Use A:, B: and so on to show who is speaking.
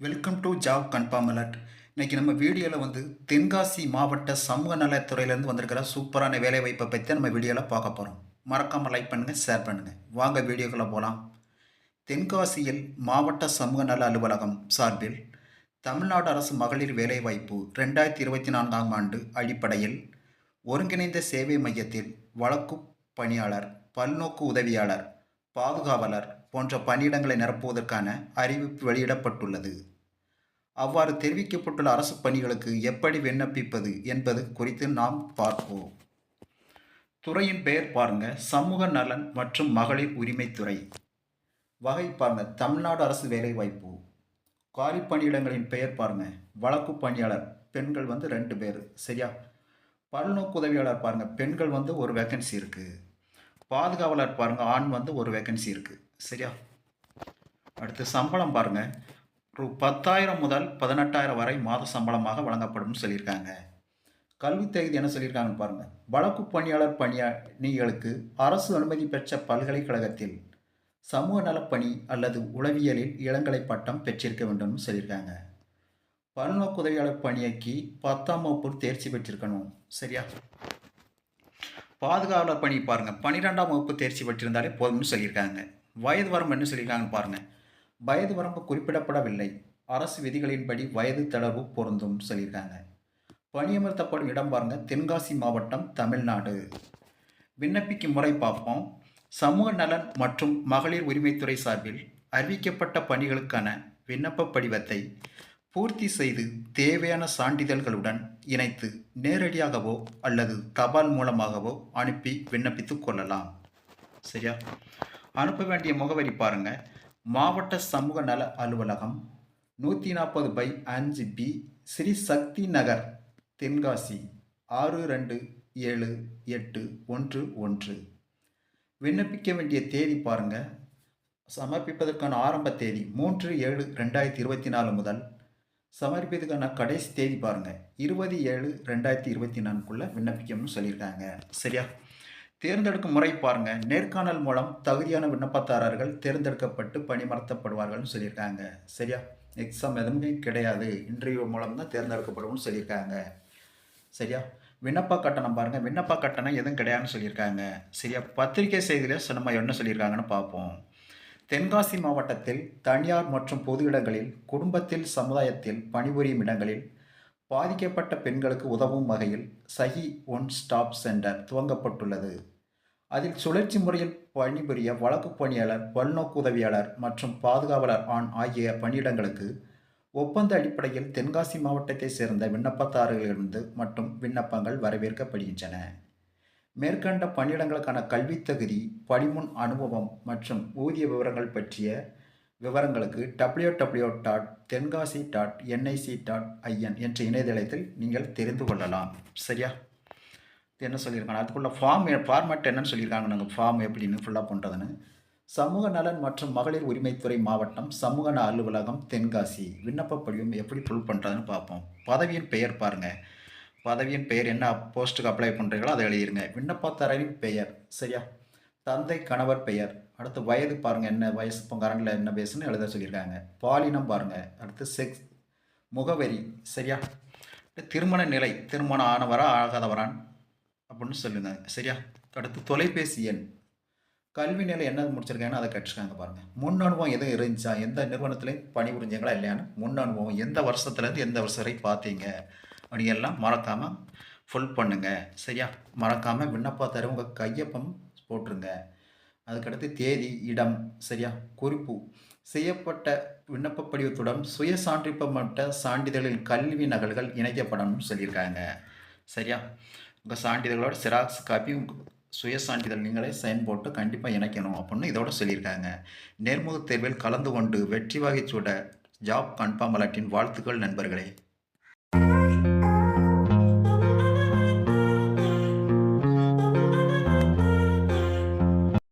A: Welcome to job confirm alert. இன்னைக்கு நம்ம வீடியோவில் தென்காசி மாவட்ட சமூக நலத்துறையிலேருந்து வந்திருக்கிற சூப்பரான வேலைவாய்ப்பை பற்றி தான் நம்ம வீடியோவில் பார்க்க போகிறோம். மறக்காமல் லைக் பண்ணுங்கள், ஷேர் பண்ணுங்கள். வாங்க வீடியோக்குள்ளே போகலாம். தென்காசியில் மாவட்ட சமூக நல அலுவலகம் சார்பில் தமிழ்நாடு அரசு மகளிர் வேலைவாய்ப்பு 2024ஆம் ஆண்டு அடிப்படையில் ஒருங்கிணைந்த சேவை மையத்தில் வழக்கு பணியாளர், பல்நோக்கு உதவியாளர், பாதுகாவலர் போன்ற பணியிடங்களை நிரப்புவதற்கான அறிவிப்பு வெளியிடப்பட்டுள்ளது. அவ்வாறு தெரிவிக்கப்பட்டுள்ள அரசு பணிகளுக்கு எப்படி விண்ணப்பிப்பது என்பது குறித்து நாம் பார்ப்போம். துறையின் பெயர் பாருங்க, சமூக நலன் மற்றும் மகளிர் உரிமைத்துறை. வகை பாருங்க, தமிழ்நாடு அரசு வேலைவாய்ப்பு. காலி பணியிடங்களின் பெயர் பாருங்க, வழக்கு பணியாளர் பெண்கள் 2 பேர், சரியா. பல்நோக்கு உதவியாளர் பாருங்க, பெண்கள் ஒரு வேக்கன்சி இருக்கு. பாதுகாவலர் பாருங்க, ஆண் ஒரு வேக்கன்சி இருக்கு, சரியா. அடுத்து சம்பளம் பாருங்க, ரூ 10,000 முதல் 18,000 வரை மாத சம்பளமாக வழங்கப்படும் சொல்லியிருக்காங்க. கல்வி தகுதி என்ன சொல்லியிருக்காங்கன்னு பாருங்க, வழக்கு பணியாளர் பணியாளர்களுக்கு அரசு அனுமதி பெற்ற பல்கலைக்கழகத்தில் சமூக நலப்பணி அல்லது உளவியலில் இளங்கலை பட்டம் பெற்றிருக்க வேண்டும் சொல்லியிருக்காங்க. பல்நோக்கு உதவியாளர் பணிக்கு 10ஆம் வகுப்பு தேர்ச்சி பெற்றிருக்கணும், சரியா. பாதுகாவலர் பணி பாருங்க, 12ஆம் வகுப்பு தேர்ச்சி பெற்றிருந்தாலே போதும்னு சொல்லியிருக்காங்க. வயது வரம்பு என்ன சொல்லியிருக்காங்கன்னு பாருங்க, வயது வரம்பு குறிப்பிடப்படவில்லை. அரசு விதிகளின்படி வயது தளர்வு பொருந்தும் சொல்லியிருக்காங்க. பணியமர்த்தப்படும் இடம் பாருங்க, தென்காசி மாவட்டம், தமிழ்நாடு. விண்ணப்பிக்கும் முறை பார்ப்போம். சமூக நலன் மற்றும் மகளிர் உரிமைத்துறை சார்பில் அறிவிக்கப்பட்ட பணிகளுக்கான விண்ணப்ப படிவத்தை பூர்த்தி செய்து தேவையான சான்றிதழ்களுடன் இணைத்து நேரடியாகவோ அல்லது தபால் மூலமாகவோ அனுப்பி விண்ணப்பித்து கொள்ளலாம், சரியா. அனுப்ப வேண்டிய முகவரி பாருங்க, மாவட்ட சமூக நல அலுவலகம், 140/5B, ஸ்ரீ சக்தி நகர், தென்காசி 627811. விண்ணப்பிக்க வேண்டிய தேதி பாருங்க, சமர்ப்பிப்பதற்கான ஆரம்ப தேதி 3/7/2024 முதல் சமர்ப்பிப்பதற்கான கடைசி தேதி பாருங்க 20/7/2024 விண்ணப்பிக்கணும்னு சொல்லியிருக்காங்க, சரியா. தேர்ந்தெடுக்கும் முறை பாருங்க, நேர்காணல் மூலம் தகுதியான விண்ணப்பதாரர்கள் தேர்ந்தெடுக்கப்பட்டு பணிமர்த்தப்படுவார்கள்னு சொல்லியிருக்காங்க, சரியா. எக்ஸாம் எதுவுமே கிடையாது, இன்டர்வியூ மூலம் தான் தேர்ந்தெடுக்கப்படும்னு சொல்லியிருக்காங்க, சரியா. விண்ணப்ப கட்டணம் பாருங்க, விண்ணப்ப கட்டணம் எதுவும் கிடையாதுன்னு சொல்லியிருக்காங்க, சரியா. பத்திரிகை செய்தியில் நம்ம என்ன சொல்லியிருக்காங்கன்னு பார்ப்போம். தென்காசி மாவட்டத்தில் தனியார் மற்றும் பொது இடங்களில் குடும்பத்தில் சமுதாயத்தில் பணிபுரியும் இடங்களில் பாதிக்கப்பட்ட பெண்களுக்கு உதவும் வகையில் சஹி ஒன் ஸ்டாப் சென்டர் துவங்கப்பட்டுள்ளது. அதில் சுழற்சி முறையில் பணிபுரிய வழக்கு பணியாளர், பல்நோக்கு உதவியாளர் மற்றும் பாதுகாவலர் ஆண் ஆகிய பணியிடங்களுக்கு ஒப்பந்த அடிப்படையில் தென்காசி மாவட்டத்தை சேர்ந்த விண்ணப்பதாரர்களிலிருந்து மட்டும் விண்ணப்பங்கள் வரவேற்கப்படுகின்றன. மேற்கண்ட பணியிடங்களுக்கான கல்வி தகுதி, படிமுன் அனுபவம் மற்றும் ஊதிய விவரங்கள் பற்றிய விவரங்களுக்கு www.tenkasi.nic.in என்ற இணையதளத்தில் நீங்கள் தெரிந்து கொள்ளலாம், சரியா. என்ன சொல்லியிருக்காங்க, அதுக்குள்ள ஃபார்மேட் என்னன்னு சொல்லியிருக்காங்க, நாங்கள் ஃபார்ம் எப்படின்னு ஃபுல்லாக பண்ணுறதுன்னு. சமூக நலன் மற்றும் மகளிர் உரிமைத்துறை மாவட்டம், சமூக நல அலுவலகம், தென்காசி. விண்ணப்ப படிவம் எப்படி ஃபுல் பண்ணுறதுன்னு பார்ப்போம். பதவியின் பெயர் பாருங்கள், பதவியின் பெயர் என்ன போஸ்ட்டுக்கு அப்ளை பண்ணுறீங்களோ அதை எழுதிருங்க. விண்ணப்பதாரரின் பெயர், சரியா. தந்தை கணவர் பெயர். அடுத்து வயது பாருங்கள், என்ன வயசு இப்போ கரண்டில் என்ன வயசுன்னு எழுத சொல்லியிருக்காங்க. பாலினம் பாருங்கள். அடுத்து செக்ஸ், முகவரி, சரியா. திருமண நிலை, திருமணம் ஆனவரா ஆகாதவரான் அப்படின்னு சொல்லுங்க, சரியா. அடுத்து தொலைபேசி எண். கல்வி நிலை என்ன முடிச்சிருக்காங்கன்னு அதை கற்றுக்காங்க பாருங்கள். முன் அனுபவம் எதுவும் இருந்துச்சா, எந்த நிறுவனத்துலேயும் பணிபுரிஞ்சிங்களா இல்லையான்னு முன் அனுபவம், எந்த வருஷத்துலேருந்து எந்த வருஷம் வரை பார்த்தீங்க அப்படிங்கெல்லாம் மறக்காமல் ஃபுல் பண்ணுங்கள், சரியா. மறக்காமல் விண்ணப்பத்தார் உங்கள் கையொப்பம் போட்டுருங்க. அதுக்கடுத்து தேதி, இடம், சரியா. குறிப்பு, செய்யப்பட்ட விண்ணப்ப படிவத்துடன் சுய சான்றிதழ்பட்ட சான்றிதழில் கல்வி நகல்கள் இணைக்கப்படணும்னு சொல்லியிருக்காங்க, சரியா. உங்கள் சான்றிதழ்களோட சிராக்ஸ் காப்பி, சுய சான்றிதழ் நீங்களே சைன் போட்டு கண்டிப்பாக இணைக்கணும் அப்படின்னு இதோட சொல்லியிருக்காங்க. நேர்முக தேர்வில் கலந்து கொண்டு வெற்றி வாகை சூட ஜாப் கன்ஃபார்ம் அலர்ட்டின் வாழ்த்துக்கள் நண்பர்களே.